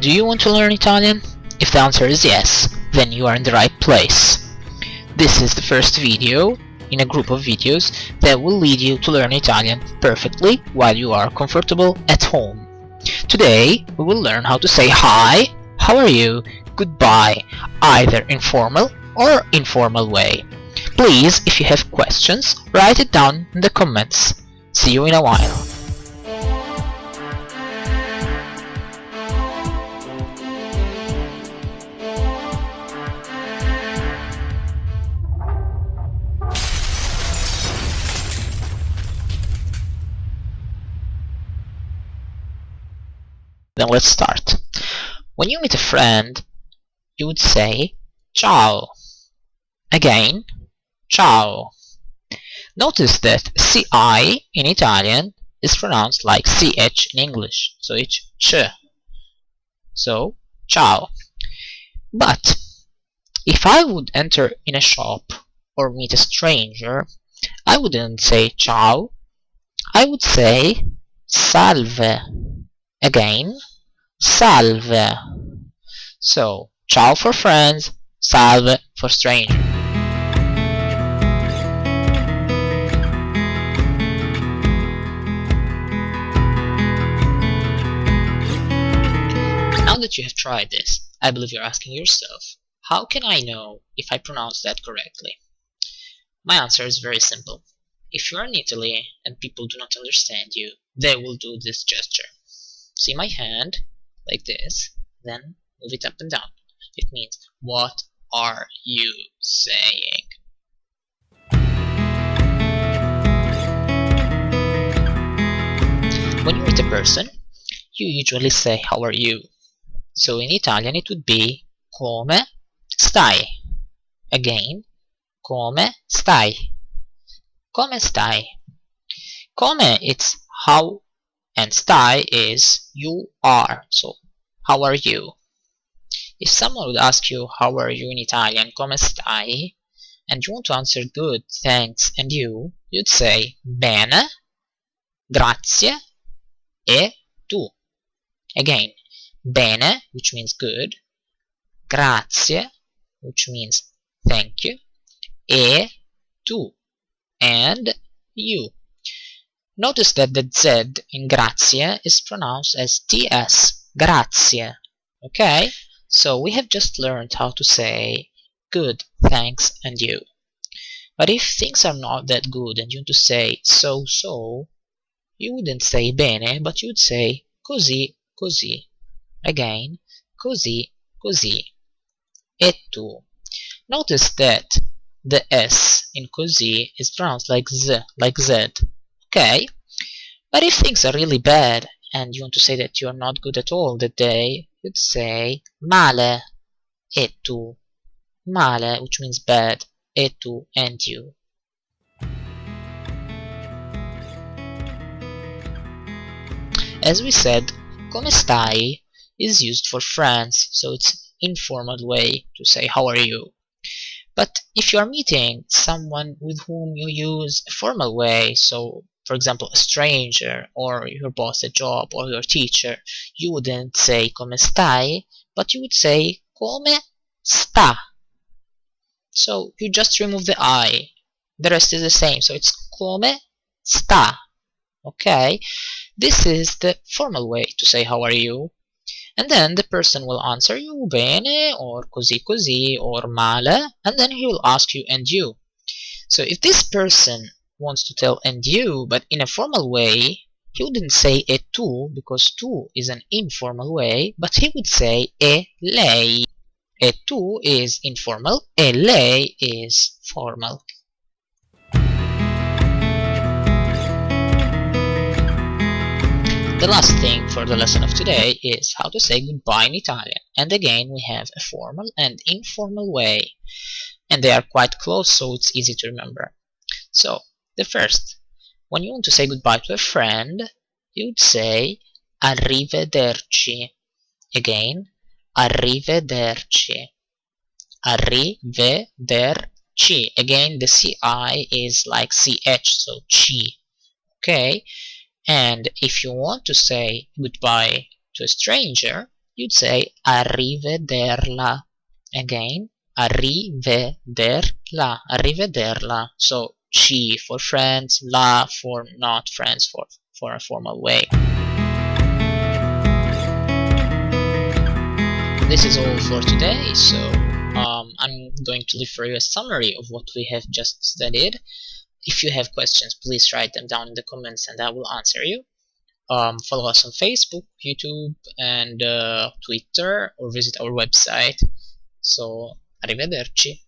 Do you want to learn Italian? If the answer is yes, then you are in the right place. This is the first video in a group of videos that will lead you to learn Italian perfectly while you are comfortable at home. Today, we will learn how to say hi, how are you, goodbye, either in formal or informal way. Please, if you have questions, write it down in the comments. See you in a while. Then let's start. When you meet a friend, you would say ciao. Again, ciao. Notice that CI in Italian is pronounced like CH in English, so it's ch. So, ciao. But if I would enter in a shop or meet a stranger, I wouldn't say ciao. I would say salve. Again, salve. So, ciao for friends, salve for strangers. Now that you have tried this, I believe you're asking yourself, how can I know if I pronounce that correctly? My answer is very simple. If you're in Italy and people do not understand you, they will do this gesture. See my hand, like this, then move it up and down. It means, what are you saying? When you meet a person, you usually say, how are you? So in Italian it would be, come stai? Again, come stai? Come stai? Come, it's how, and stai is you are, so how are you? If someone would ask you how are you in Italian, come stai, and you want to answer good, thanks, and you'd say bene, grazie, e tu. Again, bene, which means good, grazie, which means thank you, e tu, and you. Notice that the Z in Grazia is pronounced as TS, grazie. Okay? So we have just learned how to say good, thanks, and you. But if things are not that good and you want to say so, you wouldn't say bene, but you would say così, così. Again, così, così. E tu. Notice that the S in così is pronounced like Z, like Z. Okay, but if things are really bad and you want to say that you are not good at all that day, you'd say male, e tu. Male, which means bad, e tu, and you. As we said, come stai is used for friends, so it's informal way to say how are you. But if you are meeting someone with whom you use a formal way, so for example a stranger or your boss at job or your teacher, you wouldn't say come stai, but you would say come sta. So you just remove the I, the rest is the same, so it's come sta. Okay, this is the formal way to say how are you, and then the person will answer you bene or così così or male, and then he will ask you and you. So if this person wants to tell and you, but in a formal way, he wouldn't say e tu, because tu is an informal way, but he would say e lei. E tu is informal, e lei is formal. The last thing for the lesson of today is how to say goodbye in Italian. And again, we have a formal and informal way, and they are quite close, so it's easy to remember. So, the first, when you want to say goodbye to a friend, you'd say arrivederci. Again, arrivederci. Arrivederci. Again, the CI is like CH, so chi. Okay? And if you want to say goodbye to a stranger, you'd say arrivederla. Again, arrivederla, arrivederla. So ci for friends, la for not friends, for a formal way. This is all for today, so I'm going to leave for you a summary of what we have just studied. If you have questions, please write them down in the comments and I will answer you. Follow us on Facebook, YouTube, and Twitter, or visit our website. So, arrivederci.